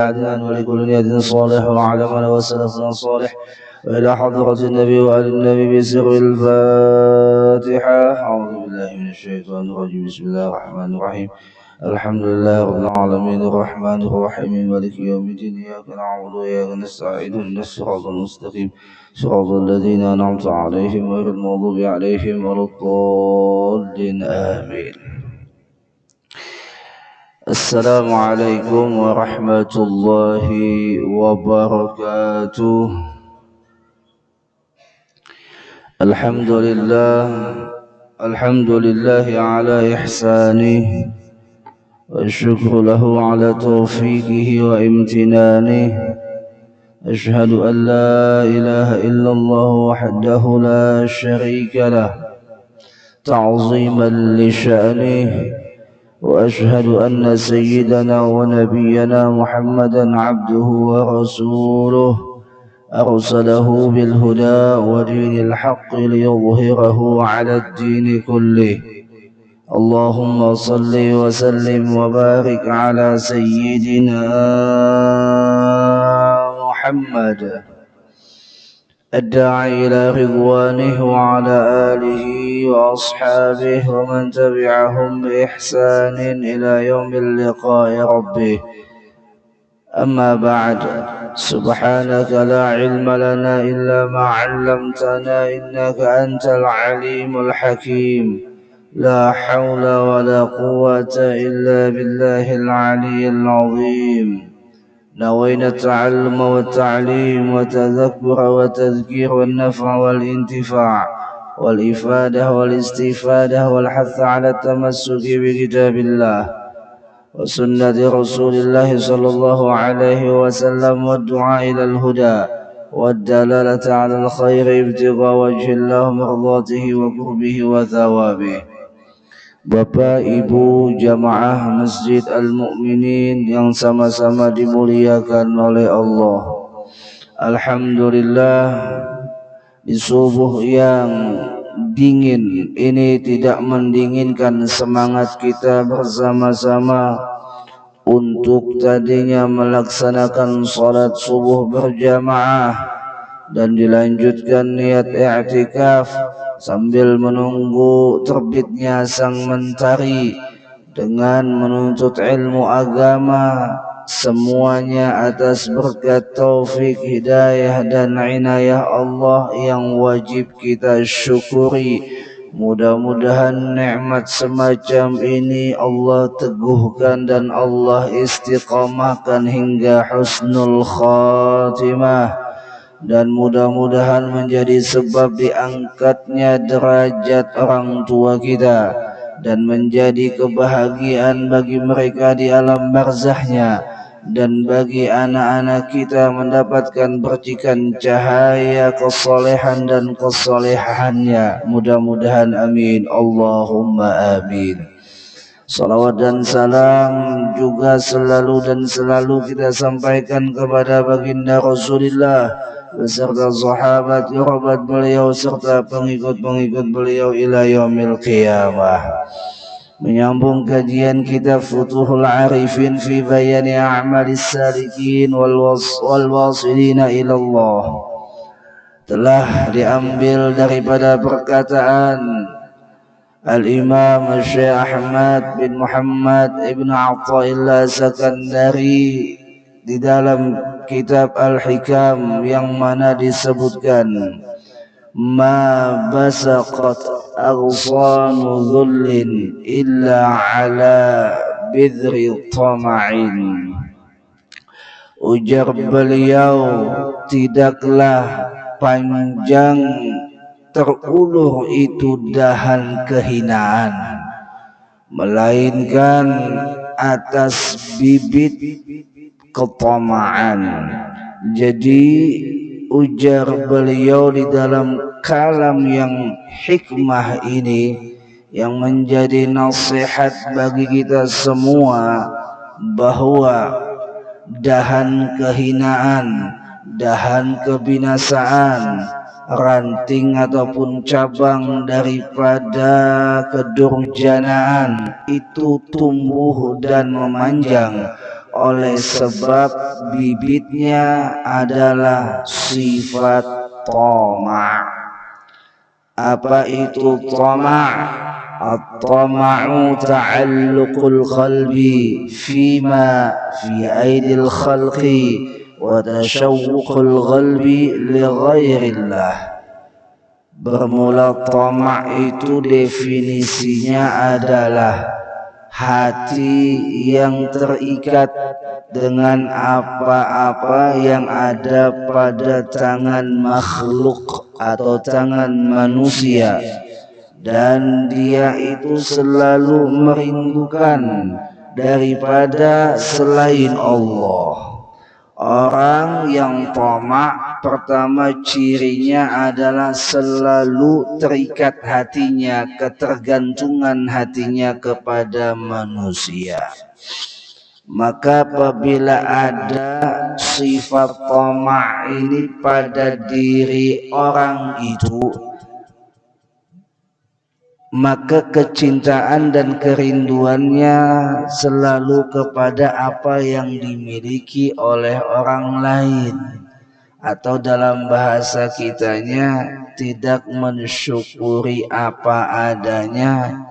عدنان ولكل نية صالح وعلمنا وسلفنا الصالح وإلى حضرة النبي وآل النبي بسر الفاتحة. أعوذ بالله من الشيطان الرجيم. بسم الله الرحمن الرحيم. الحمد لله رب العالمين الرحمن الرحيم مالك يوم الدين. إياك نعبد وإياك نستعين اهدنا الصراط المستقيم صراط الذين أنعمت عليهم غير المغضوب عليهم ولا الضالين آمين. السلام عليكم ورحمة الله وبركاته. الحمد لله على إحسانه والشكر له على توفيقه وامتنانه. أشهد أن لا إله إلا الله وحده لا شريك له تعظيما لشأنه، وأشهد أن سيدنا ونبينا محمدا عبده ورسوله أرسله بالهدى ودين الحق ليظهره على الدين كله. اللهم صل وسلم وبارك على سيدنا محمد الداعي إلى رضوانه وعلى آله وأصحابه ومن تبعهم بإحسان إلى يوم اللقاء ربه. أما بعد، سبحانك لا علم لنا إلا ما علمتنا إنك أنت العليم الحكيم. لا حول ولا قوة إلا بالله العلي العظيم. نوينا التعلم والتعليم وتذكر وتذكير والنفع والانتفاع والإفادة والاستفادة والحث على التمسك بكتاب الله وسنة رسول الله صلى الله عليه وسلم والدعاء إلى الهدى والدلالة على الخير ابتغاء وجه الله مرضاته وقربه وثوابه. Bapak Ibu jamaah Masjid Al-Mu'minin yang sama-sama dimuliakan oleh Allah. Alhamdulillah, di subuh yang dingin ini tidak mendinginkan semangat kita bersama-sama untuk tadinya melaksanakan salat subuh berjamaah dan dilanjutkan niat i'tikaf sambil menunggu terbitnya sang mentari dengan menuntut ilmu agama, semuanya atas berkat taufik, hidayah dan inayah Allah yang wajib kita syukuri. Mudah-mudahan nikmat semacam ini Allah teguhkan dan Allah istiqamahkan hingga husnul khatimah, dan mudah-mudahan menjadi sebab diangkatnya derajat orang tua kita dan menjadi kebahagiaan bagi mereka di alam barzahnya, dan bagi anak-anak kita mendapatkan percikan cahaya kesalehan dan kesalehannya. Mudah-mudahan amin, Allahumma amin. Salawat dan salam juga selalu kita sampaikan kepada baginda Rasulullah beserta sahabat, kerabat beliau serta pengikut-pengikut beliau ila yaumil qiyamah. Menyambung kajian kitab Futuhul Arifin fi bayani a'malis salikin wal wasilina ila Allah telah diambil daripada perkataan Al-Imam Syekh Ahmad bin Muhammad ibn Athaillah Sakandari di dalam kitab Al-Hikam, yang mana disebutkan ma basaqat aghsanu dhullin illa ala bidri tama'in. Ujar beliau, tidaklah panjang teruluh itu dahan kehinaan, melainkan atas bibit ketamaan. Jadi ujar beliau di dalam kalam yang hikmah ini, yang menjadi nasihat bagi kita semua, bahwa dahan kehinaan, dahan kebinasaan, ranting ataupun cabang daripada kedurjanaan itu tumbuh dan memanjang oleh sebab bibitnya adalah sifat tama'. Apa itu tama'? At-tama'u ta'alluqul qalbi fima fi aidil khalqi wa tashawwuqul qalbi li ghairillah. Bermula tama' itu definisinya adalah hati yang terikat dengan apa-apa yang ada pada tangan makhluk atau tangan manusia, dan dia itu selalu merindukan daripada selain Allah. Orang yang tamak pertama cirinya adalah selalu terikat hatinya, ketergantungan hatinya kepada manusia. Maka apabila ada sifat tamak ini pada diri orang itu, maka kecintaan dan kerinduannya selalu kepada apa yang dimiliki oleh orang lain, atau dalam bahasa kitanya tidak mensyukuri apa adanya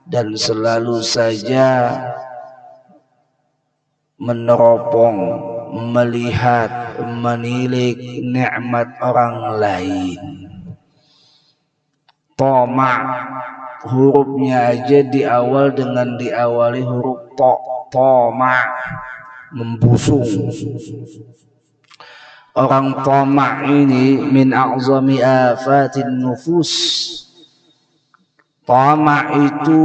dan selalu saja meneropong, melihat, menilik nikmat orang lain. Tamak hurufnya aja diawali huruf to, tamak, membusung. Orang tamak ini min a'zami afatin nufus. Tamak itu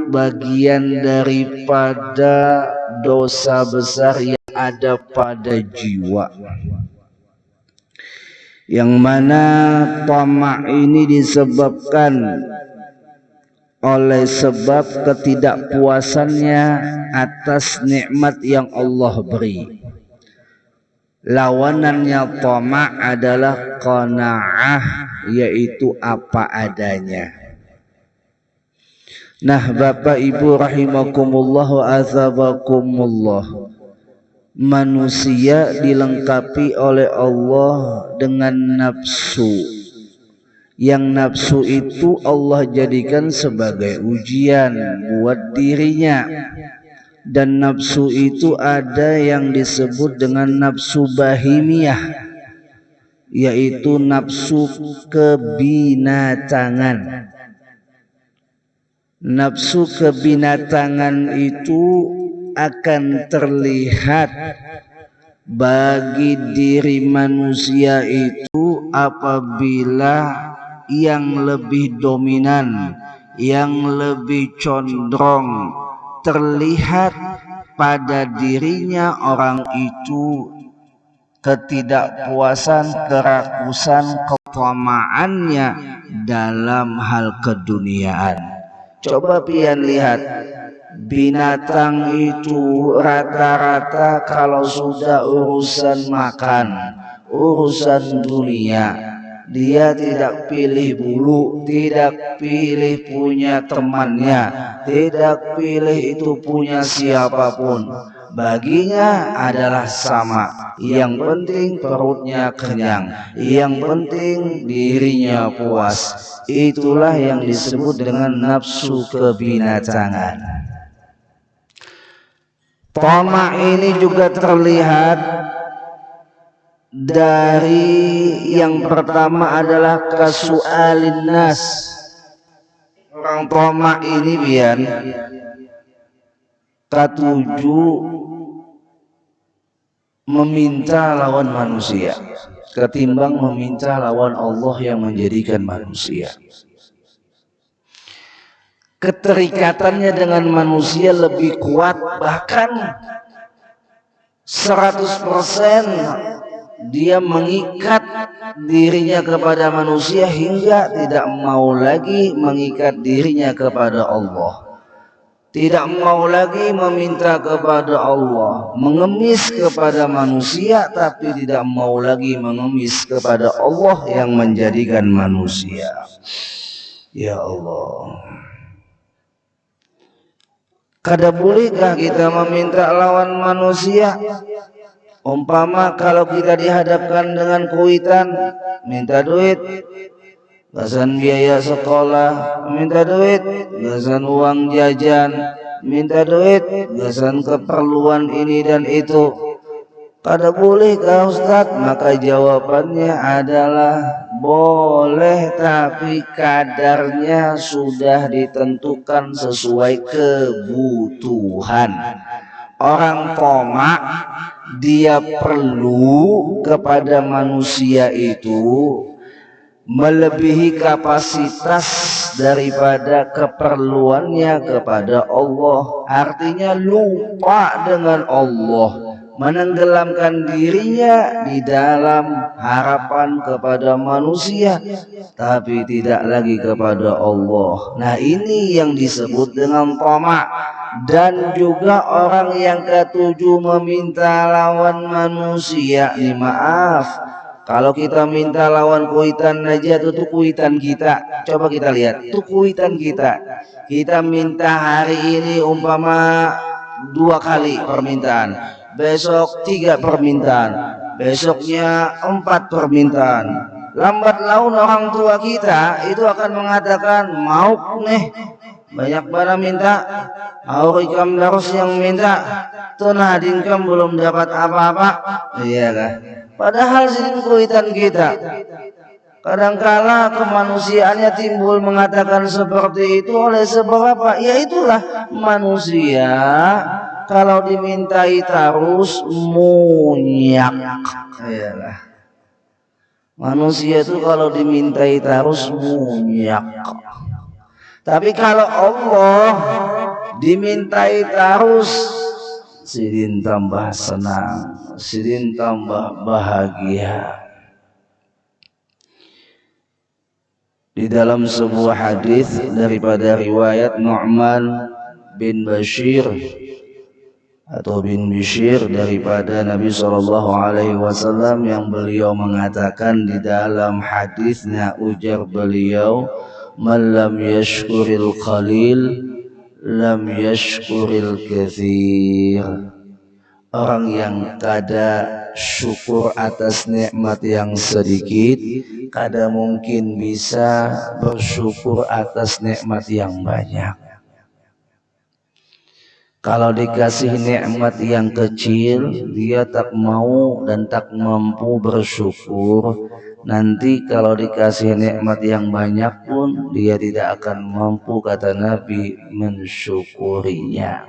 bagian daripada dosa besar yang ada pada jiwa, yang mana tamak ini disebabkan oleh sebab ketidakpuasannya atas nikmat yang Allah beri. Lawanannya tamak adalah qanaah, yaitu apa adanya. Nah, Bapak Ibu rahimakumullah wa azabakumullah, manusia dilengkapi oleh Allah dengan nafsu. Yang nafsu itu Allah jadikan sebagai ujian buat dirinya. Dan nafsu itu ada yang disebut dengan nafsu bahimiyah, yaitu nafsu kebinatangan. Nafsu kebinatangan itu akan terlihat bagi diri manusia itu apabila yang lebih dominan, yang lebih condong terlihat pada dirinya orang itu ketidakpuasan, kerakusan, ketamaannya dalam hal keduniaan. Coba pian lihat, binatang itu rata-rata kalau sudah urusan makan, urusan dunia, dia tidak pilih bulu, tidak pilih punya temannya, tidak pilih itu punya siapapun. Baginya adalah sama, yang penting perutnya kenyang, yang penting dirinya puas. Itulah yang disebut dengan nafsu kebinatangan. Tamak ini juga terlihat dari yang pertama adalah kasu'alin nas. Orang tamak ini biar katuju meminta lawan manusia ketimbang meminta lawan Allah yang menjadikan manusia. Keterikatannya dengan manusia lebih kuat, bahkan 100% dia mengikat dirinya kepada manusia hingga tidak mau lagi mengikat dirinya kepada Allah. Tidak mau lagi meminta kepada Allah, mengemis kepada manusia, tapi tidak mau lagi mengemis kepada Allah yang menjadikan manusia. Ya Allah, Kada bolehkah kita meminta lawan manusia? Umpama kalau kita dihadapkan dengan kuitan, minta duit, gasan biaya sekolah, minta duit, gasan uang jajan, minta duit, gasan keperluan ini dan itu. Kada bolehkah Ustaz? Maka jawabannya adalah boleh, tapi kadarnya sudah ditentukan sesuai kebutuhan. Orang tomak dia perlu kepada manusia itu melebihi kapasitas daripada keperluannya kepada Allah. Artinya lupa dengan Allah, menenggelamkan dirinya di dalam harapan kepada manusia, tapi tidak lagi kepada Allah. Nah, ini yang disebut dengan tamak. Dan juga orang yang ketujuh meminta lawan manusia. Nih maaf, kalau kita minta lawan kuitan aja itu kuitan kita. Coba kita lihat, itu kuitan kita. Kita minta hari ini umpama 2 kali permintaan, besok 3 permintaan, besoknya 4 permintaan. Lambat laun orang tua kita itu akan mengatakan, mau nih banyak barang minta, mau ikam terus yang minta, tuh nadin kam belum dapat apa-apa. Iya kan? Padahal sidin kuitan kita. Kadangkala kemanusiaannya timbul mengatakan seperti itu oleh sebab apa? Ya itulah manusia kalau dimintai terus munyak. Iyalah. Manusia itu kalau dimintai terus munyak. Tapi kalau Allah dimintai terus, sidin tambah senang, sidin tambah bahagia. Di dalam sebuah hadis daripada riwayat Nu'man bin Bashir atau bin Bishir daripada Nabi SAW yang beliau mengatakan di dalam hadisnya, ujar beliau, man lam yashkuril qalil lam yashkuril katsir. Orang yang kada syukur atas nikmat yang sedikit, kada mungkin bisa bersyukur atas nikmat yang banyak. Kalau dikasih nikmat yang kecil, dia tak mau dan tak mampu bersyukur. Nanti kalau dikasih nikmat yang banyak pun, dia tidak akan mampu, kata Nabi, mensyukurinya.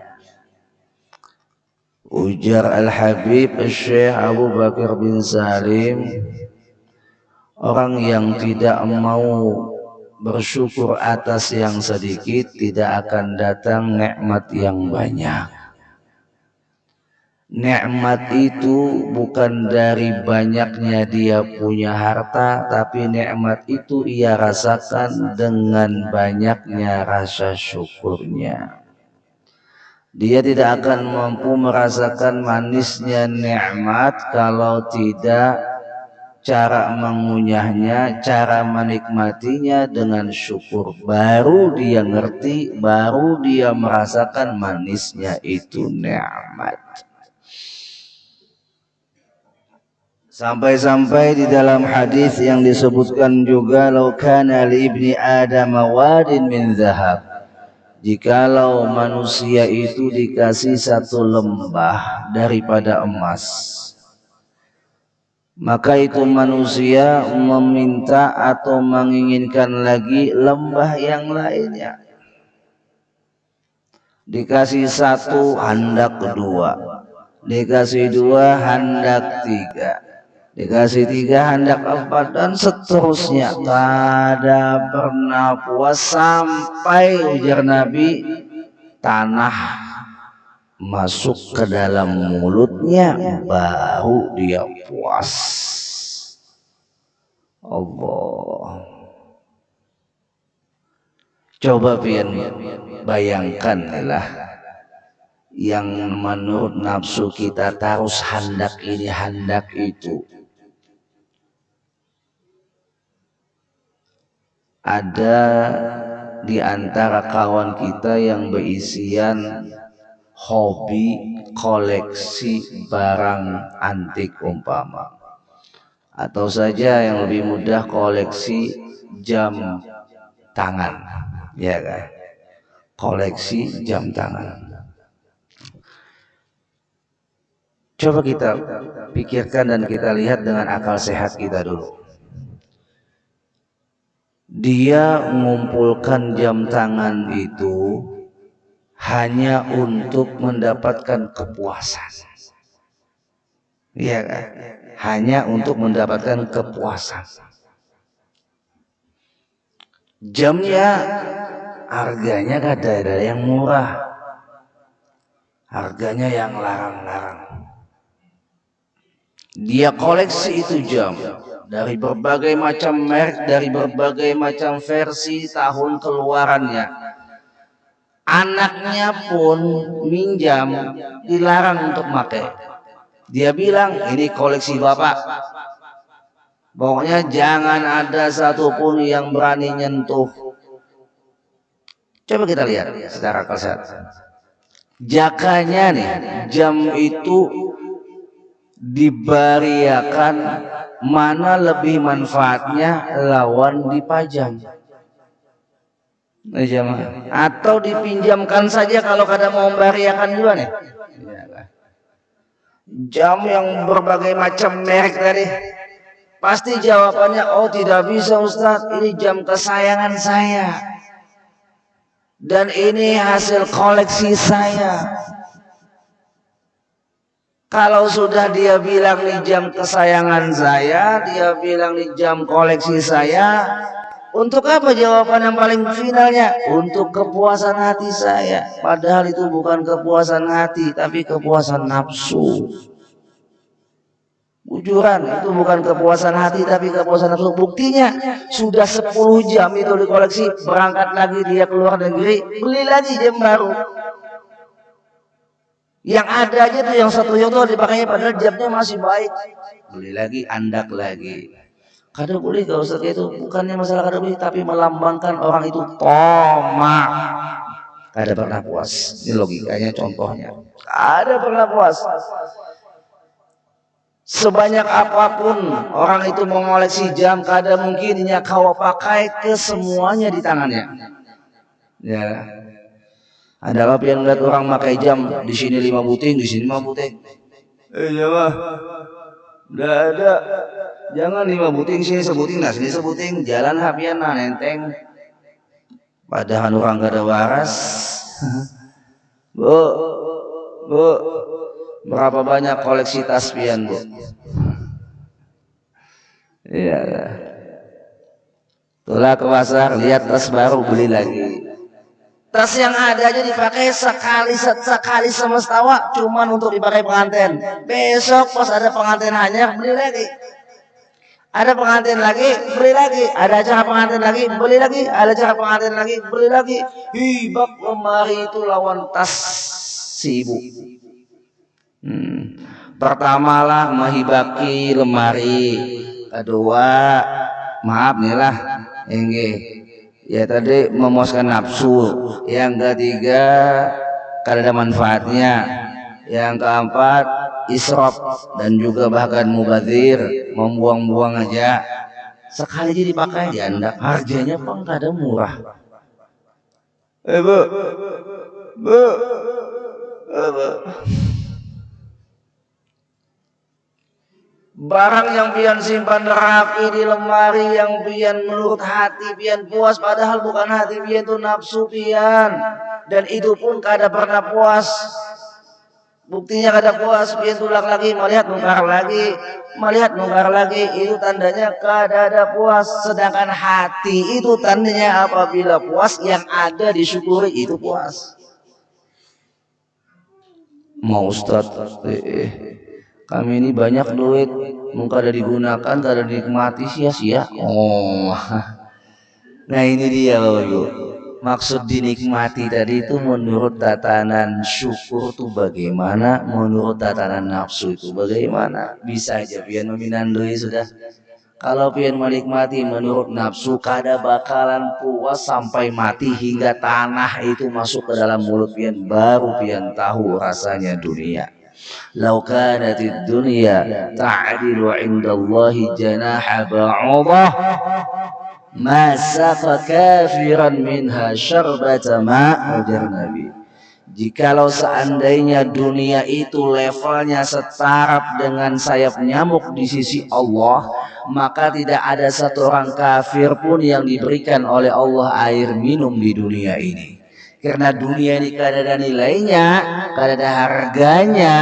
Ujar Al-Habib Syekh Abu Bakar bin Salim, orang yang tidak mau bersyukur atas yang sedikit tidak akan datang nikmat yang banyak. Nikmat itu bukan dari banyaknya dia punya harta, tapi nikmat itu ia rasakan dengan banyaknya rasa syukurnya. Dia tidak akan mampu merasakan manisnya nikmat kalau tidak cara mengunyahnya, cara menikmatinya dengan syukur. Baru dia ngerti, baru dia merasakan manisnya itu nikmat. Sampai-sampai di dalam hadis yang disebutkan juga, lau kana li ibni adam wadin min zahab, jikalau manusia itu dikasih satu lembah daripada emas, maka itu manusia meminta atau menginginkan lagi lembah yang lainnya. Dikasih satu, hendak kedua, dikasih dua, hendak tiga, dikasih tiga, hendak empat, dan seterusnya. Kada pernah puas sampai, ujar Nabi, tanah masuk ke dalam mulutnya baru dia puas. Allah. Coba bayangkanlah yang menurut nafsu kita terus hendak ini hendak itu. Ada di antara kawan kita yang berisian hobi koleksi barang antik umpama, atau saja yang lebih mudah koleksi jam tangan, ya kan? Koleksi jam tangan. Coba kita pikirkan dan kita lihat dengan akal sehat kita dulu. Dia mengumpulkan jam tangan itu hanya untuk mendapatkan kepuasan. Iya kan? Hanya untuk mendapatkan kepuasan. Jamnya harganya ada yang murah, harganya yang larang-larang. Dia koleksi itu jam dari berbagai macam merek, dari berbagai macam versi tahun keluarannya. Anaknya pun minjam, dilarang untuk pakai. Dia bilang, ini koleksi bapak, pokoknya jangan ada satupun yang berani nyentuh. Coba kita lihat secara kasar. Jakanya nih, jam itu dibariakan mana lebih manfaatnya lawan dipajang, atau dipinjamkan saja kalau kada mau membariakan juga nih. Jam yang berbagai macam merek tadi, pasti jawabannya, oh tidak bisa Ustadz, ini jam kesayangan saya dan ini hasil koleksi saya. Kalau sudah dia bilang nih jam kesayangan saya, dia bilang nih jam koleksi saya, untuk apa jawaban yang paling finalnya? Untuk kepuasan hati saya. Padahal itu bukan kepuasan hati, tapi kepuasan nafsu. Bujuran, itu bukan kepuasan hati, tapi kepuasan nafsu. Buktinya sudah 10 jam itu dikoleksi, berangkat lagi dia keluar negeri, beli lagi jam baru. Yang ada aja tuh yang satu yang tuh dipakainya padahal jamnya masih baik, beli lagi, andak lagi. Kada boleh gak Ustaz, itu bukannya masalah kada boleh, tapi melambangkan orang itu tomak, kada pernah puas. Ini logikanya, contohnya kada pernah puas. Sebanyak apapun orang itu mengoleksi jam, kada mungkinnya kau pakai kesemuanya di tangannya. Ya. Ada apa yang lihat orang pakai jam, di sini 5 buting, di sini 5 buting. Jamaah, enggak ada. Jangan 5 buting, sini sebuting, nah sini sebuting, jalan hapian nah nenteng. Padahal orang gak ada waras. Bu, berapa banyak koleksi tas pian, Bu? Iya. Tulah ke pasar, lihat tas baru, beli lagi. Tas yang ada aja dipakai sekali semestawa, cuman untuk dipakai pengantin. Besok pas ada pengantin hanya beli lagi. Ada pengantin lagi, beli lagi. Ada acara pengantin lagi, beli lagi. Ada acara pengantin lagi, beli lagi. Hibak lemari itu lawan tas si ibu. Pertama lah menghibaki lemari. Kedua, maaf nih lah, ya tadi memuaskan nafsu. Yang ketiga, kada ada manfaatnya. Yang keempat, israf dan juga bahkan mubazir, membuang-buang aja. Sekali jadi dipakai diandak, harganya pun kada murah. Bu. Barang yang pian simpan rapi di lemari, yang pian menurut hati pian puas, padahal bukan hati pian, itu nafsu pian, dan itu pun kada pernah puas. Buktinya kada puas, pian tulak lagi, melihat nukar lagi, melihat nukar lagi, itu tandanya kada ada puas. Sedangkan hati itu tandanya apabila puas, yang ada disyukuri itu puas. Mau Ustaz, kami ini banyak duit, muka ada digunakan, kada dinikmati, sia-sia. Oh, nah ini dia Bapak Ibu. Maksud dinikmati tadi itu menurut tatanan syukur itu bagaimana, menurut tatanan nafsu itu bagaimana. Bisa aja pian meminandui sudah, Kalau pian menikmati menurut nafsu, kada bakalan puas sampai mati hingga tanah itu masuk ke dalam mulut pian, baru pian tahu rasanya dunia. Lau kanatid dunya ta'dilu 'indallahi janaha ba'udah ma saqa kafiran minha syarbata ma', ujar Nabi. Jikalau seandainya dunia itu levelnya setaraf dengan sayap nyamuk di sisi Allah, maka tidak ada satu orang kafir pun yang diberikan oleh Allah air minum di dunia ini. Karena dunia ini kada ada nilainya, kada ada harganya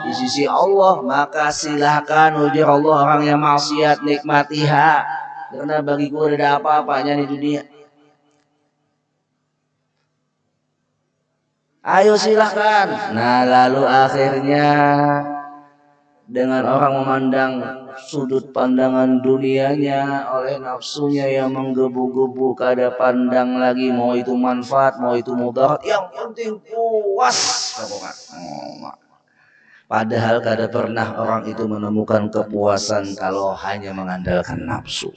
di sisi Allah, maka silahkan ujar Allah orang yang maksiat nikmatiha. Karena bagiku ada apa-apanya di dunia. Ayo silahkan. Nah lalu akhirnya dengan orang memandang sudut pandangan dunianya oleh nafsunya yang menggebu-gebu, kada pandang lagi mau itu manfaat mau itu mudarat, yang penting puas. Padahal kada pernah orang itu menemukan kepuasan kalau hanya mengandalkan nafsu.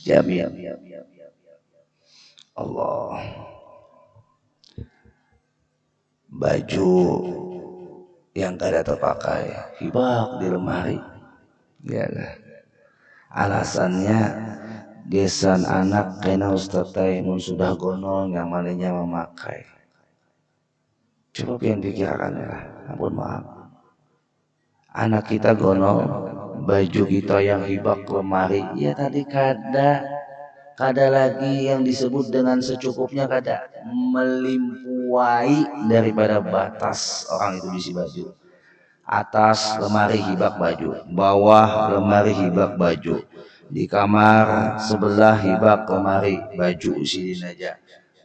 Jamil Allah. Baju yang kada terpakai hibak di lemari, ya lah. Alasannya gesan anak kena Ustaz mun sudah gonol yang mananya memakai. Coba pian pikirkan ya, ampun maaf. Anak kita gonol, baju kita yang hibak lemari, ya tadi kada lagi yang disebut dengan secukupnya, kada melimpui daripada batas orang itu isi baju. Atas lemari hibak baju, bawah lemari hibak baju, di kamar sebelah hibak lemari baju sidin aja.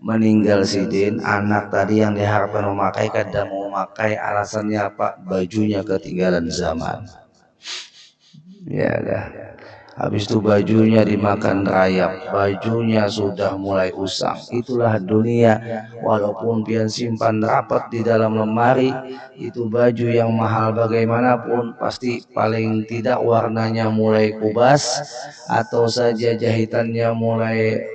Meninggal sidin, anak tadi yang diharapkan memakai kada mau memakai, alasannya apa? Bajunya ketinggalan zaman. Ya dah. Habis itu bajunya dimakan rayap, bajunya sudah mulai usang. Itulah dunia. Walaupun pian simpan rapat di dalam lemari, itu baju yang mahal bagaimanapun pasti paling tidak warnanya mulai kubas, atau saja jahitannya mulai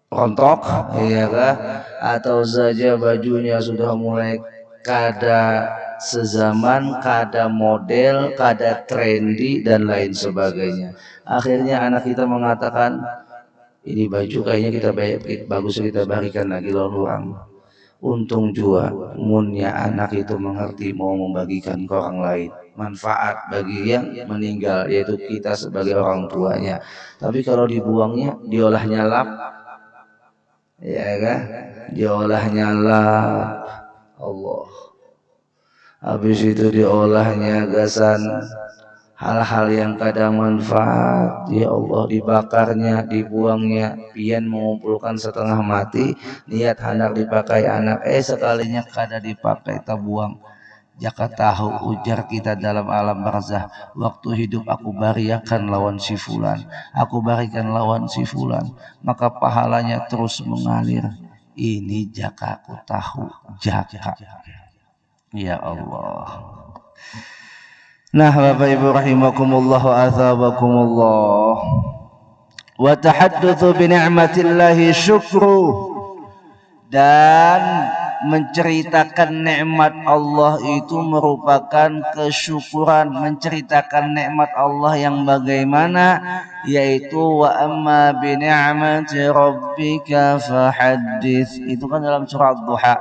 rontok, ya kah? Atau saja bajunya sudah mulai kada sezaman, kada model, kada trendy dan lain sebagainya. Akhirnya anak kita mengatakan, ini baju kayaknya bagus kita berikan lagi lawan orang. Untung juga munnya anak itu mengerti mau membagikan ke orang lain, manfaat bagi yang meninggal, yaitu kita sebagai orang tuanya. Tapi kalau dibuangnya, diolahnya lap, ya kan? Diolahnya lap, Allah. Habis itu diolahnya gasan hal-hal yang kada manfaat, ya Allah, dibakarnya, dibuangnya. Pian mengumpulkan setengah mati, niat hendak dipakai anak, sekalinya kada dipakai, terbuang. Jaka tahu ujar kita dalam alam barzah, waktu hidup aku bariakan lawan si fulan, aku barikan lawan si fulan, maka pahalanya terus mengalir. Ini jaka aku tahu, jaka. Ya Allah. Nah Bapak Ibu rahimakumullah wa azabakumullah. Wa tahaddutsu bi ni'matillahi syukru, dan menceritakan nikmat Allah itu merupakan kesyukuran, menceritakan nikmat Allah yang bagaimana, yaitu wa amma bi ni'mati rabbika fahaddits. Itu kan dalam surah Ad-Duha.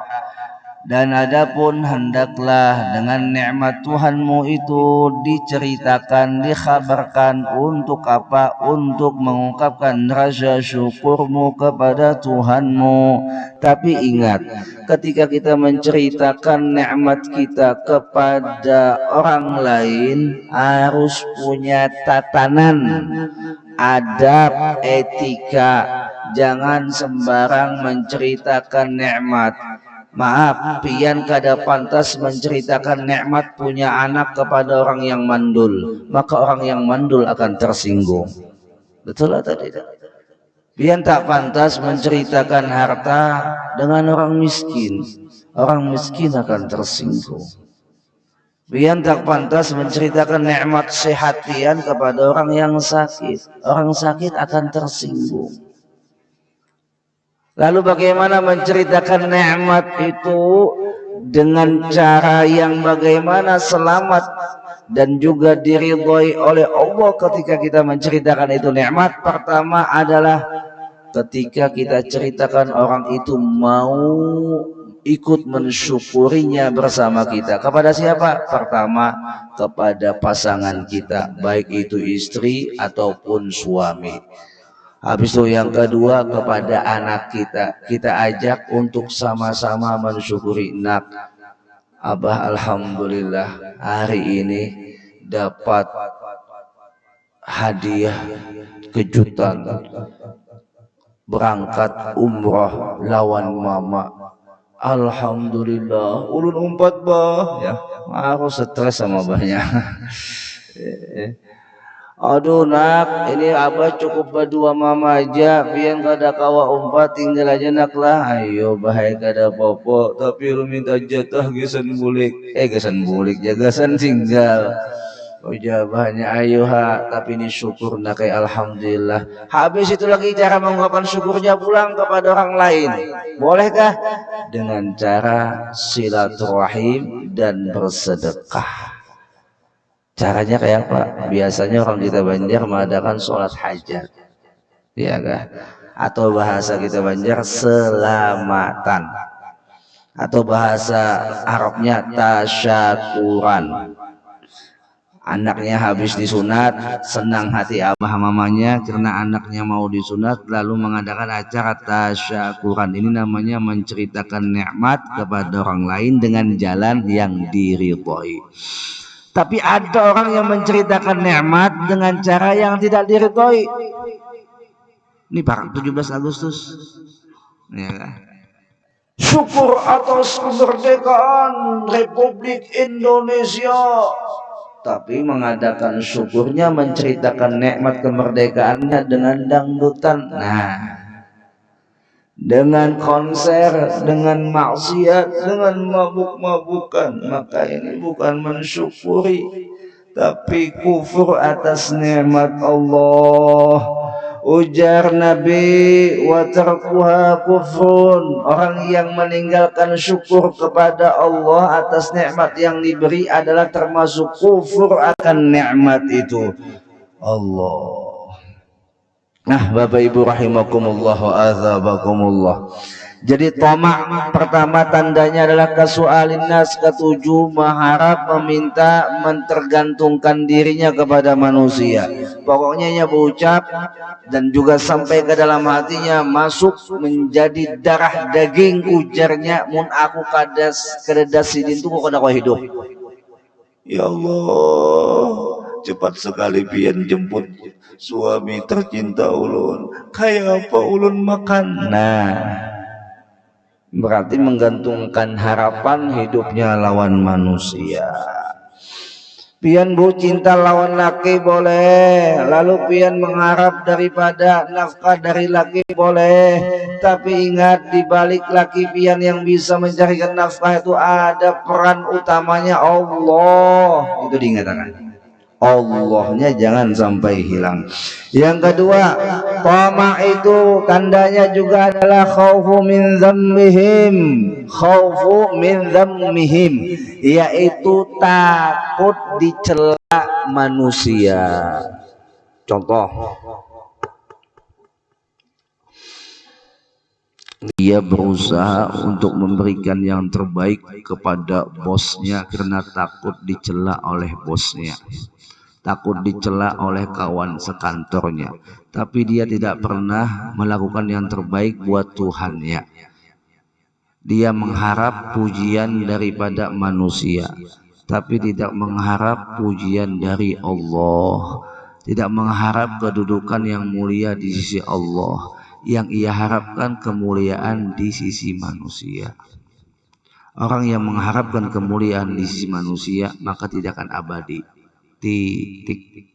Dan adapun hendaklah dengan nikmat Tuhanmu itu diceritakan, dikhabarkan. Untuk apa? Untuk mengungkapkan rasa syukurmu kepada Tuhanmu. Tapi ingat, ketika kita menceritakan nikmat kita kepada orang lain, harus punya tatanan, adab, etika. Jangan sembarang menceritakan nikmat. Maaf, pian kada pantas menceritakan nikmat punya anak kepada orang yang mandul, maka orang yang mandul akan tersinggung. Betul atau tidak? Pian tak pantas menceritakan harta dengan orang miskin, orang miskin akan tersinggung. Pian tak pantas menceritakan nikmat sehat pian kepada orang yang sakit. Orang sakit akan tersinggung. Lalu bagaimana menceritakan nikmat itu dengan cara yang bagaimana selamat dan juga diridhoi oleh Allah ketika kita menceritakan itu nikmat? Pertama adalah ketika kita ceritakan orang itu mau ikut mensyukurinya bersama kita. Kepada siapa? Pertama kepada pasangan kita, baik itu istri ataupun suami. Habis itu yang kedua kepada anak kita, kita ajak untuk sama-sama mensyukuri. Nak, Abah alhamdulillah hari ini dapat hadiah kejutan berangkat umroh lawan mama. Alhamdulillah, ulun umpat bah ya, aku stres sama banyak. Aduh nak, ini abah cukup berdua mama aja, pian kada kawa umpat tinggal aja nak lah. Ayo bahaya kada popo, tapi lu minta jatah gesan bulik, gesan bulik ya gesan tinggal. Oh jawabannya ayo ha, tapi ini syukur nak alhamdulillah. Habis itu lagi cara mengungkapkan syukurnya pulang kepada orang lain. Bolehkah? Dengan cara silaturahim dan bersedekah. Caranya kayak apa? Biasanya orang kita Banjar mengadakan sholat hajat, ya kah? Atau bahasa kita Banjar selamatan, atau bahasa Arabnya tasyakuran. Anaknya habis disunat, senang hati abah mamanya karena anaknya mau disunat, lalu mengadakan acara tasyakuran. Ini namanya menceritakan nikmat kepada orang lain dengan jalan yang diridhoi. Tapi ada orang yang menceritakan nikmat dengan cara yang tidak diridhoi. Ini para 17 Agustus, ya kan? Syukur atas kemerdekaan Republik Indonesia. Tapi mengadakan syukurnya menceritakan nikmat kemerdekaannya dengan dangdutan. Nah, dengan konser, dengan maksiat, dengan mabuk-mabukan, maka ini bukan mensyukuri, tapi kufur atas nikmat Allah. Ujar Nabi, wa tarkuha kufrun. Orang yang meninggalkan syukur kepada Allah atas nikmat yang diberi adalah termasuk kufur akan nikmat itu. Allah. Nah, Bapak Ibu rahimakumullah wa azabakumullah. Jadi tamak pertama tandanya adalah kasualin nas, ketujuh mengharap, meminta, mentergantungkan dirinya kepada manusia. Pokoknya ia berucap dan juga sampai ke dalam hatinya masuk menjadi darah daging, ujarnya mun aku kadas kededas sidin tuh kok kada hidup. Ya Allah, cepat sekali pian jemput suami tercinta ulun. Kayak apa ulun makan? Nah, berarti menggantungkan harapan hidupnya lawan manusia. Pian bu cinta lawan laki boleh, lalu pian mengharap daripada nafkah dari laki boleh, tapi ingat di balik laki pian yang bisa mencarikan nafkah itu ada peran utamanya Allah. Itu diingatkan. Allahnya jangan sampai hilang. Yang kedua, tamak itu tandanya juga adalah khaufu min dzambihim. Khaufu min dzambihim, yaitu takut dicela manusia. Contoh, dia berusaha untuk memberikan yang terbaik kepada bosnya karena takut dicela oleh bosnya, takut dicela oleh kawan sekantornya, tapi dia tidak pernah melakukan yang terbaik buat Tuhannya. Dia mengharap pujian daripada manusia, tapi tidak mengharap pujian dari Allah, tidak mengharap kedudukan yang mulia di sisi Allah. Yang ia harapkan kemuliaan di sisi manusia. Orang yang mengharapkan kemuliaan di sisi manusia maka tidak akan abadi. Titik.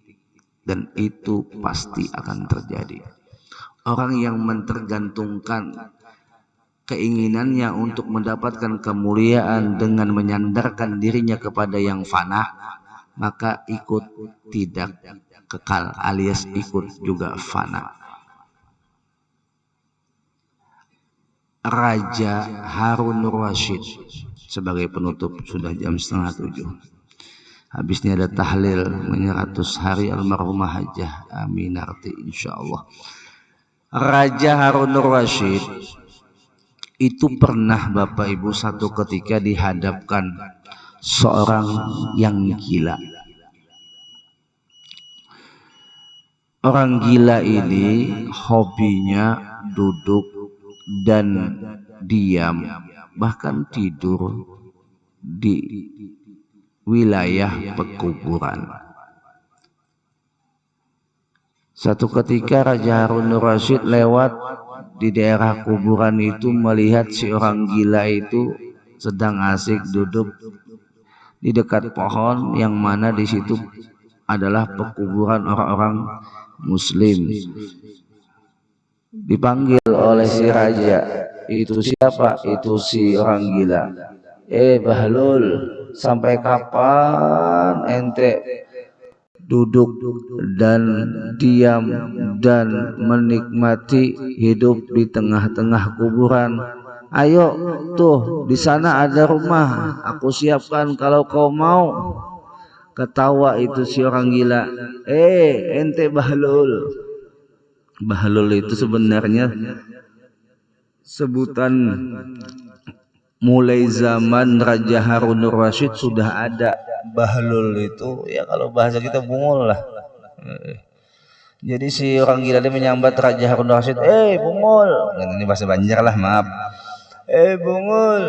Dan itu pasti akan terjadi. Orang yang mentergantungkan keinginannya untuk mendapatkan kemuliaan dengan menyandarkan dirinya kepada yang fana, maka ikut tidak kekal alias ikut juga fana. Raja Harun Rasyid sebagai penutup, sudah jam 6:30. Habisnya ada tahlil 100 hari almarhumah Hajah Aminarti insyaallah. Raja Harun Rasyid itu pernah Bapak Ibu satu ketika dihadapkan seorang yang gila. Orang gila ini hobinya duduk dan diam, bahkan tidur di wilayah pekuburan. Satu ketika Raja Harun Rasyid lewat di daerah kuburan itu, melihat si orang gila itu sedang asik duduk di dekat pohon yang mana di situ adalah pekuburan orang-orang Muslim. Dipanggil oleh si raja, itu siapa? Itu si orang gila. Bahlul, sampai kapan ente duduk dan diam dan menikmati hidup di tengah-tengah kuburan? Ayo tuh, di sana ada rumah, aku siapkan kalau kau mau. Ketawa itu si orang gila. Ente Bahlul. Bahlul itu sebenarnya sebutan mulai zaman Raja Harun Rasyid sudah ada. Bahlul itu ya kalau bahasa kita bungul lah. Jadi si orang gila dia menyambat Raja Harun Rasyid, bungul. Ini bahasa Banjar lah, maaf. Bungul.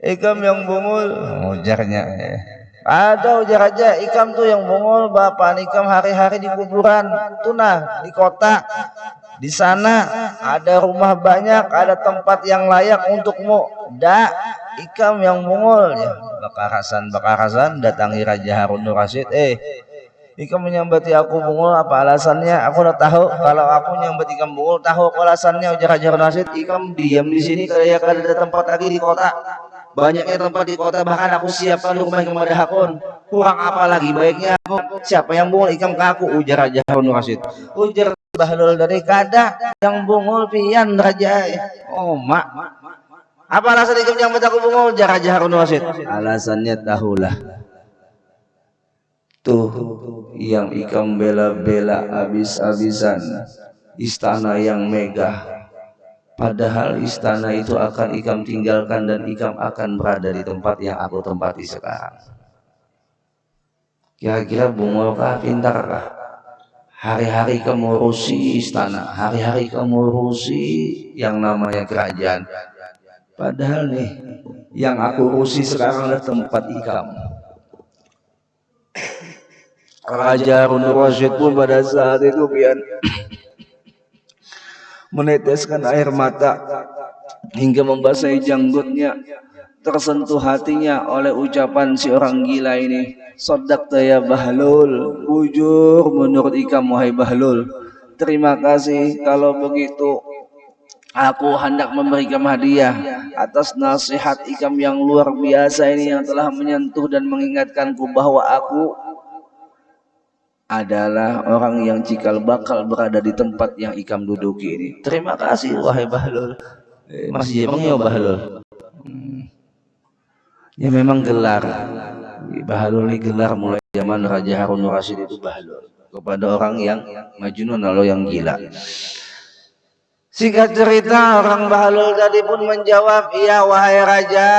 Ikam yang bungul, ujarnya. Ada ujar aja, ikam tuh yang bungul, bapak ikam hari-hari di kuburan, tuh nah di kota, di sana ada rumah banyak, ada tempat yang layak untukmu. Ikam yang bungul ya. Bakarasan datangi Raja Harun Rasyid. Ikam menyambati aku bungul, apa alasannya? Aku udah tahu kalau aku nyambati ikam bungul, tahu apa alasannya, ujar Raja Harun Rasyid. Ikam diam di sini kayak ada tempat lagi di kota. Banyaknya tempat di kota, bahkan aku siapkan rumah yang ada hakun. Kurang apa lagi baiknya aku? Siapa yang bungul ikam ke aku? Ujar Raja Harun Rasyid. Ujar Bahlul dari kada yang bungul pian raja. Mak. Apa alasan ikam yang aku bungul? Ujar Raja Harun Rasyid. Alasannya tahulah. Tuh yang ikam bela-bela habis-habisan istana yang megah. Padahal istana itu akan ikam tinggalkan dan ikam akan berada di tempat yang aku tempati sekarang. Kira-kira bungulkah, pintarkah? Hari-hari kamu urusi istana, hari-hari kamu urusi yang namanya kerajaan. Padahal nih, yang aku urusi sekarang adalah tempat ikam. Raja Harun Rasyid pun pada saat itu meneteskan air mata hingga membasahi janggutnya. Tersentuh hatinya oleh ucapan si orang gila ini. Shadaqta ya Bahlul, bujur menurut ikam wahai Bahlul. Terima kasih, kalau begitu aku hendak memberikan hadiah atas nasihat ikam yang luar biasa ini, yang telah menyentuh dan mengingatkanku bahwa aku adalah orang yang cikal bakal berada di tempat yang ikam duduki ini. Terima kasih wahai Bahlul. Masih emang ya Bahlul. Ya memang gelar. Bahlul ini gelar mulai zaman Raja Harun Rasyid itu Bahlul kepada orang yang majnun atau yang gila. Singkat cerita, orang Bahlul tadi pun menjawab, iya wahai raja,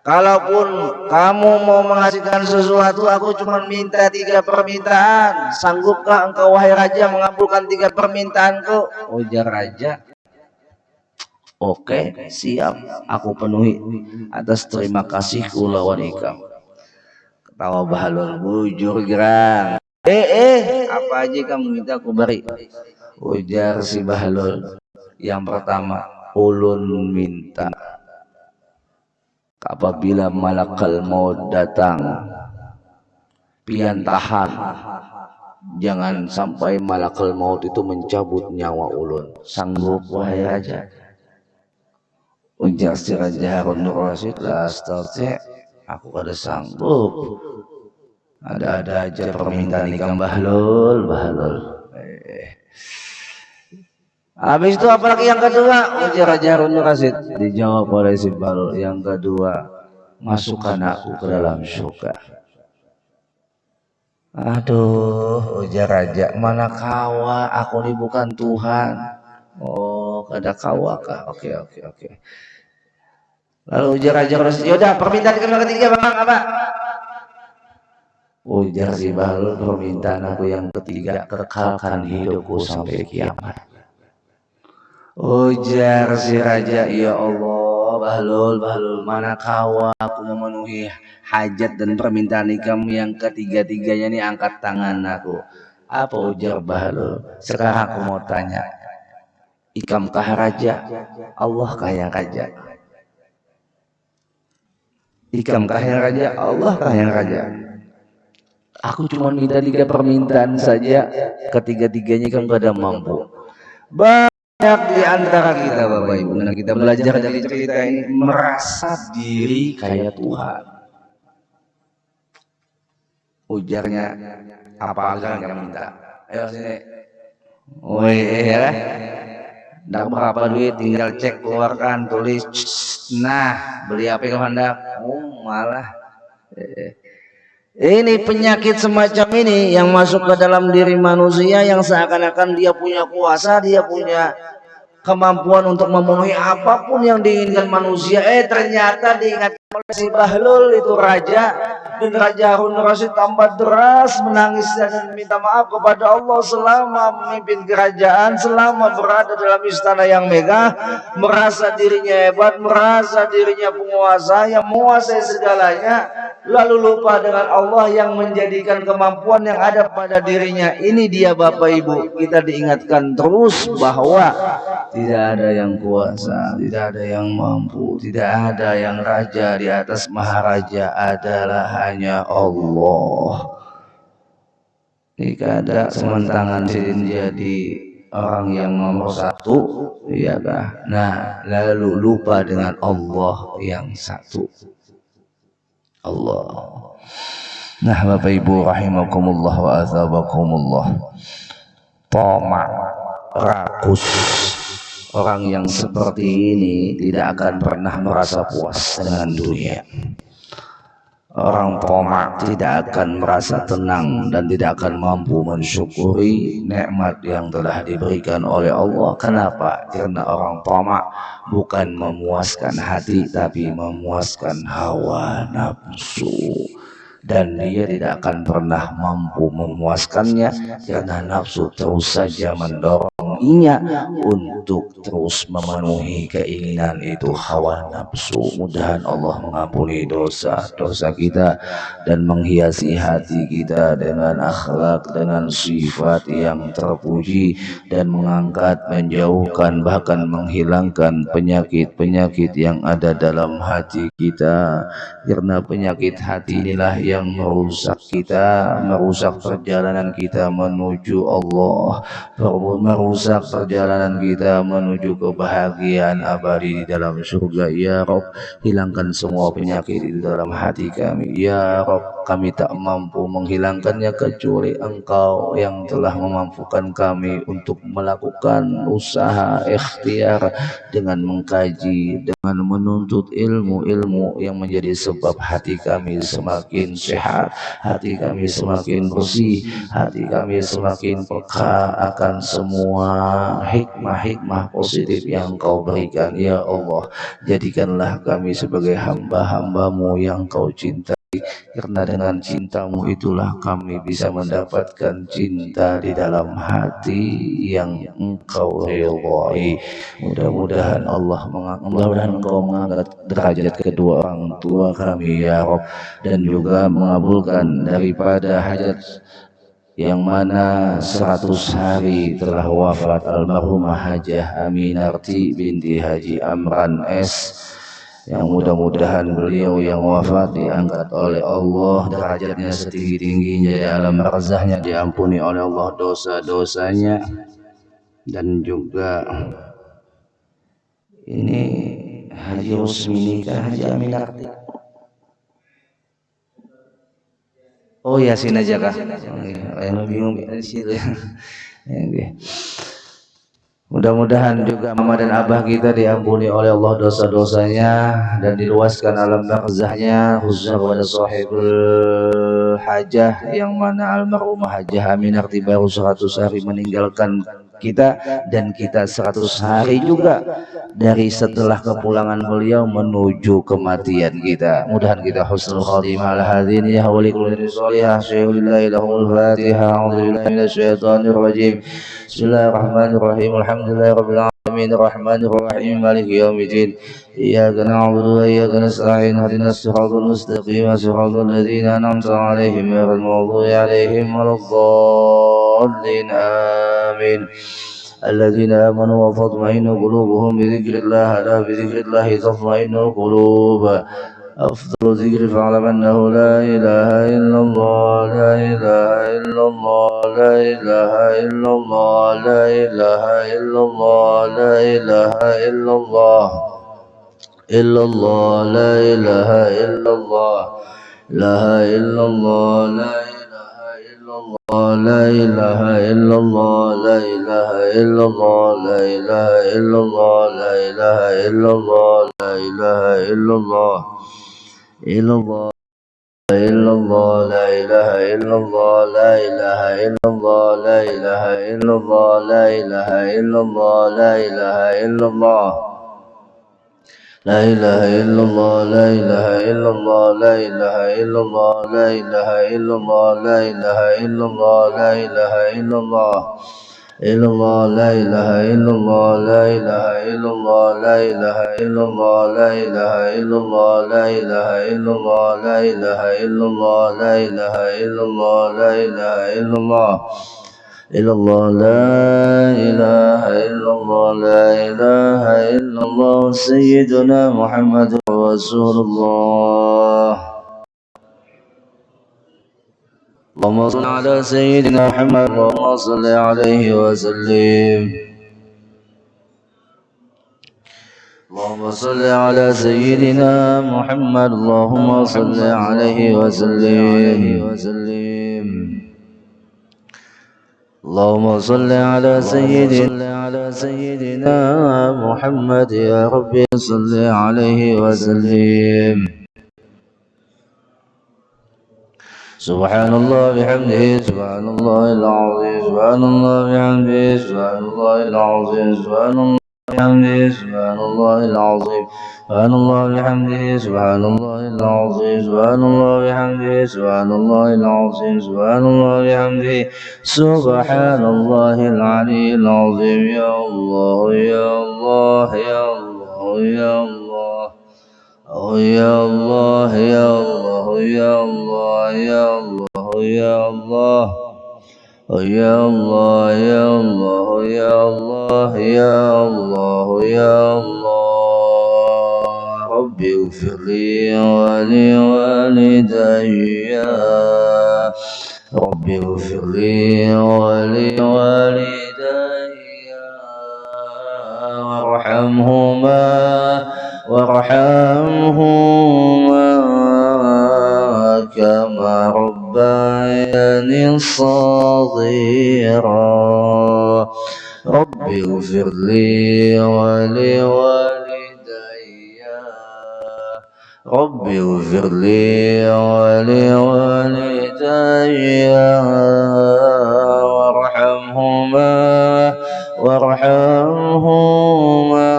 kalaupun kamu mau menghasilkan sesuatu, aku cuma minta 3 permintaan. Sanggupkah engkau wahai raja mengabulkan 3 permintaanku? Ujar raja, oke, siap, aku penuhi atas terima kasihku lawan ikam. Ketawa Bahlul, bujur gerang. Apa aja kamu minta aku beri? Ujar si Bahlul, yang pertama, ulun minta apabila malakal maut datang, pian tahan Jangan sampai malakul maut itu mencabut nyawa ulun. Sanggup wahai raja? Ujar si Raja Harun Rasid, la astati', aku kada sanggup. Ada-ada aja permintaan ikam Bahlul. Habis itu apalagi yang kedua? Ujar Raja Harun Rasid. Dijawab oleh si Bahlul, yang kedua, masukkan aku ke dalam surga. Aduh, ujar raja, mana kawa, aku ini bukan Tuhan. Oh, kada kawa kah? Oke. Lalu ujar raja, yaudah permintaan yang ketiga bang apa? Ujar si Bahlul, permintaan aku yang ketiga, kekalkan hidupku sampai kiamat. Ujar si raja, ya Allah, Bahlul, mana kawa aku memenuhi hajat dan permintaan ikam yang ketiga-tiganya ini, angkat tangan aku. Apa ujar Bahlul? Sekarang aku mau tanya, ikam kah raja? Allah kah yang raja? Ikam kah yang raja? Allah kah yang raja? Aku cuma minta 3 permintaan saja, ketiga-tiganya ikam kada mampu. Banyak di antara kita Bapak Ibu, nah kita belajar dari cerita ini, merasa diri kayak Tuhan. Ujarnya, apa agar yang minta? Ayo sini. Woi ya, ndak berapa duit, tinggal cek, keluarkan, tulis. Nah, beli apa yang hendak? Oh malah. Ini penyakit semacam ini yang masuk ke dalam diri manusia, yang seakan-akan dia punya kuasa, dia punya kemampuan untuk memenuhi apapun yang diinginkan manusia. Ternyata diingat oleh si Bahlul itu raja, dan Raja Harun Rasid tambah deras menangis dan minta maaf kepada Allah selama memimpin kerajaan, selama berada dalam istana yang megah, merasa dirinya hebat, merasa dirinya penguasa yang menguasai segalanya, lalu lupa dengan Allah yang menjadikan kemampuan yang ada pada dirinya. Ini dia Bapak Ibu, kita diingatkan terus bahwa tidak ada yang kuasa, tidak ada yang mampu, tidak ada yang raja di atas maharaja, adalah hanya Allah. Jika ada sementangan jadi orang yang nomor 1, iya kah? Nah, lalu lupa dengan Allah yang 1. Allah. Nah, Bapak Ibu rahimakumullah wa azabakumullah. Tamak, rakus, orang yang seperti ini tidak akan pernah merasa puas dengan dunia. Orang tamak tidak akan merasa tenang dan tidak akan mampu mensyukuri nikmat yang telah diberikan oleh Allah. Kenapa? Karena orang tamak bukan memuaskan hati, tapi memuaskan hawa nafsu. Dan dia tidak akan pernah mampu memuaskannya, karena nafsu terus saja mendorongnya untuk terus memenuhi keinginan itu, hawa nafsu. Mudahan Allah mengampuni dosa-dosa kita dan menghiasi hati kita dengan akhlak, dengan sifat yang terpuji, dan mengangkat, menjauhkan, bahkan menghilangkan penyakit-penyakit yang ada dalam hati kita. Karena penyakit hati inilah yang merusak kita, merusak perjalanan kita menuju Allah, merusak perjalanan kita menuju kebahagiaan abadi di dalam surga. Ya Rabb, hilangkan semua penyakit di dalam hati kami. Ya Rabb, kami tak mampu menghilangkannya kecuali Engkau yang telah memampukan kami untuk melakukan usaha ikhtiar dengan mengkaji, dengan menuntut ilmu-ilmu yang menjadi sebab hati kami semakin sehat, hati kami semakin bersih, hati kami semakin peka akan semua hikmah-hikmah positif yang Kau berikan. Ya Allah, jadikanlah kami sebagai hamba-hambamu yang Kau cintai, karena dengan cintamu itulah kami bisa mendapatkan cinta di dalam hati yang Engkau ridhai. Mudah-mudahan Engkau mengangkat derajat kedua orang tua kami ya Rabb, dan juga mengabulkan daripada hajat yang mana 100 hari telah wafat almarhumah Hajah Aminarti binti Haji Amran S yang mudah-mudahan beliau yang wafat diangkat oleh Allah derajatnya setinggi-tingginya di alam barzahnya, diampuni oleh Allah dosa-dosanya. Dan juga ini Haji Rusmini kah Haji Aminarti? Oh Yasin aja kah? Yang bingung di situ. Mudah-mudahan juga mama dan abah kita diampuni oleh Allah dosa-dosanya dan diluaskan alam barzahnya, khususnya kepada sahibul hajah yang mana almarhumah Hajah Aminarti baru 100 hari meninggalkan kita, dan kita 100 hari juga dari setelah kepulangan beliau menuju kematian kita. Mudahan kita husnul khatimah ala hadhihi ya wali kulli shalihah. Syaikhul lahul Fatihah. A'udzubillahi minasyaitonir rajim. Bismillahirrahmanirrahim. Alhamdulillahirabbil alamin arrahmanir rahim maliki yaumiddin. Iyyaka na'budu wa iyyaka nasta'in. Ihdinas siratal mustaqim. Siratal ladzina an'amta 'alaihim ghairil maghdubi 'alaihim waladdallin. Amin. الذين آمنوا وتطمئن قلوبهم بذكر الله ألا بذكر الله تطمئن القلوب أفضل ذكر فاعلم أنه لا إله إلا الله لا إله إلا الله لا إله إلا الله لا إله إلا الله لا إله إلا الله إلا الله لا إله إلا الله لا إلا الله لا لا إله إلا الله لا إله إلا الله لا إله إلا الله لا إله إلا الله لا إله إلا الله إلا الله إلا الله لا إله إلا الله لا إله إلا الله لا إله إلا الله لا إله إلا الله لا إله إلا الله لا إله إلا الله لا إله إلا الله لا إله إلا الله لا إله إلا الله لا إله إلا الله لا إله إلا الله إلا الله لا إله إلا الله لا إله إلا الله لا إله إلا الله لا إله إلا الله لا إله إلا الله لا إله إلا الله لا إله إلا الله لا إله إلا الله إلا الله لا إله إلا الله لا إله إلا الله سيدنا محمد رسول الله. اللهم صل على سيدنا محمد اللهم صل عليه وسلم. اللهم صل على سيدنا محمد اللهم صل عليه وسلم. اللهم صل على سيدنا محمد يا ربي صل عليه وسلم. سبحان الله بحمده سبحان الله العظيم سبحان الله بحمده سبحان الله العظيم سبحان الله بحمده سبحان الله العظيم سبحان الله بحمده سبحان الله العظيم سبحان الله بحمده سبحان الله العظيم سبحان الله بحمده سبحان الله العلي العظيم. يا الله يا الله يا الله يا الله يا الله يا الله يا الله يا الله يا الله يا الله يا الله يا الله يا الله يا الله. ربي اغفر لي ولوالدي ربي اغفر لي ولوالدي وارحمهما كما ربياني صغيرا. ربي اغفر لي ولوالدي ربي اغفر لي ولوالدي وارحمهما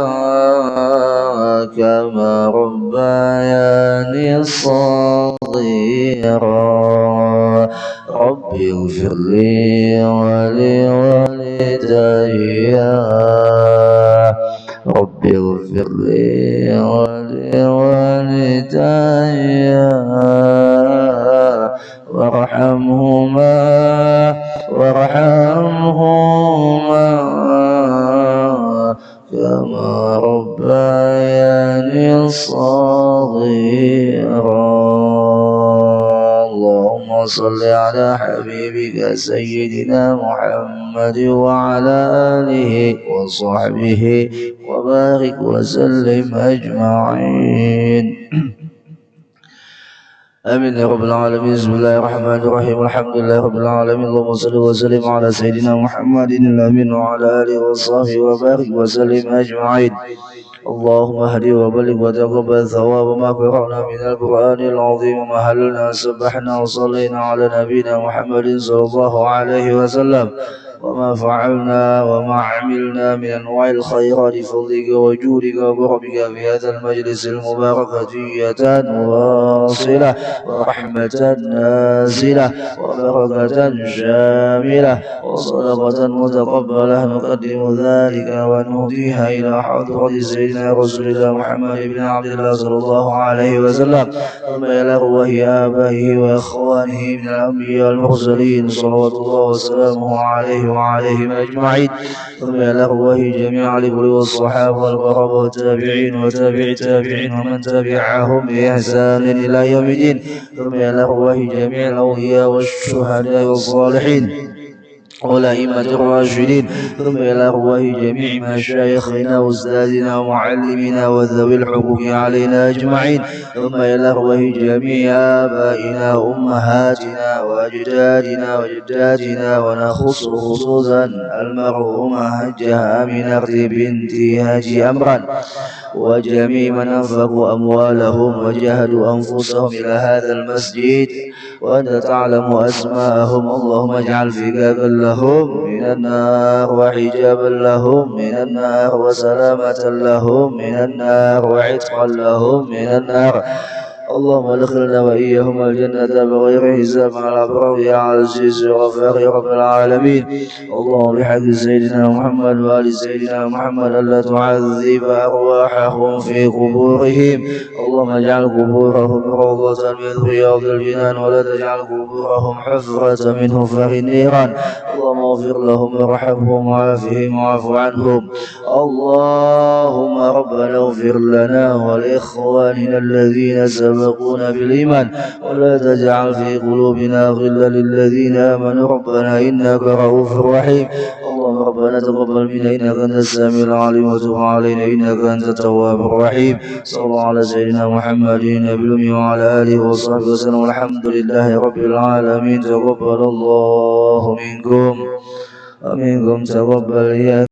كما ربياني صغيرا. ربي اغفر لي ولوالدي ربي اغفر لي ولوالدي وارحمهما كما ربياني صغيرا. وصل على حبيبك سيدنا محمد وعلى آله وصحبه وبارك وسلم أجمعين. آمين يا رب العالمين. بسم الله الرحمن الرحيم. الحمد لله رب العالمين. اللهم صل وسلم على سيدنا محمد الأمين وعلى آله وصحبه وبارك وسلم أجمعين. اللهم اهدي وبلغ وتقبل ثواب ما قرأنا من القرآن العظيم وما هللنا سبحنا وصلينا على نبينا محمد صلى الله عليه وسلم وما فعلنا وما عملنا من أنواع الخيرات بفضلك وجودك وكرمك في هذا المجلس المبارك هدية واصلة ورحمة نازلة وبركة شاملة وصدقة متقبلة نقدم ذلك ونهديها إلى حضرة سيدنا رسول الله محمد بن عبد الله صلى الله عليه وسلم ثم إلى وهي آبائه وإخوانه من الأنبياء والمرسلين صلوات الله وسلامه عليه وعليهم أجمعين ثم إلى وهي جميع الأولي والصحابة والقرابة والتابعين وتابع التابعين ومن تبعهم بإحسان إلى يوم الدين ثم إلى وهي جميع الأولياء والشهداء والصالحين والأئمة الراشدين ثم إلى أرواح جميع مشايخنا وأستاذنا ومعلمنا وذوي الحقوق علينا أجمعين ثم إلى أرواح جميع آبائنا وأمهاتنا وأجدادنا وجداتنا ونخص خصوصا المرحومة حجة آمنة بنت هاجي أمرا وجميع من أنفقوا أموالهم وجاهدوا أنفسهم إلى هذا المسجد وأنت تعلم أسماءهم. اللهم اجعل فكاكا لهم من النار وحجابا لهم من النار وسلامة لهم من النار وعتقا لهم من النار. اللهم ادخلنا وإياهم الجنة بغير حساب على الأبرار يا عزيز غفار يا رب العالمين. اللهم بحق سيدنا محمد وآل سيدنا محمد ألا تعذب أرواحهم في قبورهم. اللهم اجعل قبورهم روضة من رياض الجنان ولا تجعل قبورهم حفرة من حفر النيران. اللهم اغفر لهم وارحمهم وعافهم واعف عنهم. اللهم ربنا اغفر لنا ولإخواننا الذين سبقونا بالإيمان ولا تجعل في قلوبنا غلا للذين آمنوا ربنا إنك رؤوف رحيم. اللهم ربنا تقبل منا إنك أنت السميع العليم وتب علينا إنك أنت التواب الرحيم. صلى الله على سيدنا محمد النبي الأمي وعلى آله وصحبه وسلم والحمد لله رب العالمين. تقبل الله منكم ومنكم تقبل يا